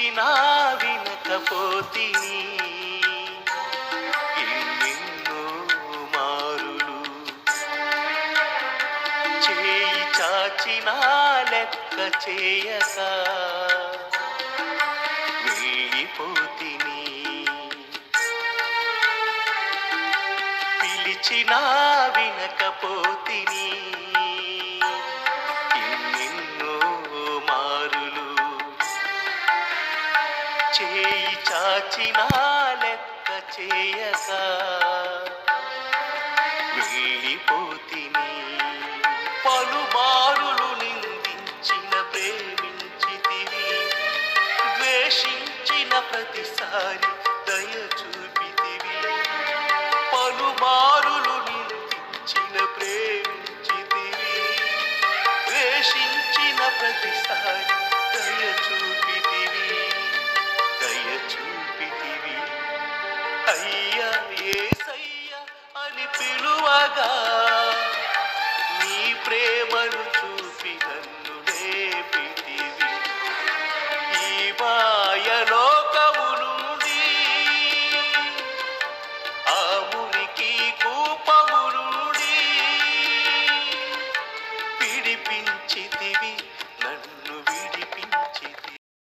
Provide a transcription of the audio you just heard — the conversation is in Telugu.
పిలిచినా వినకపోతిని ఎన్నెన్నో మారులు. చేయి చాచినా లెక్క చేయక వెళ్ళిపోతిని. పిలిచినా వినకపోతిని ఎన్నెన్నో మారులు. చేయి చాచినా లెక్క చేయక వెళ్ళిపోతిని. పలుమారులు నిందించిన ప్రేమించితివి, ద్వేషించిన ప్రతిసారి దయ చూపితివి. పలుమారులు నిందించిన ప్రేమించితివి, ద్వేషించిన ప్రతిసారి దయ చూపితివి, దయ చూపితివి. అయ్యా యేసయ్యా అని పిలువగా నీ ప్రేమను చూపి నన్ను లేపితివి. ఈ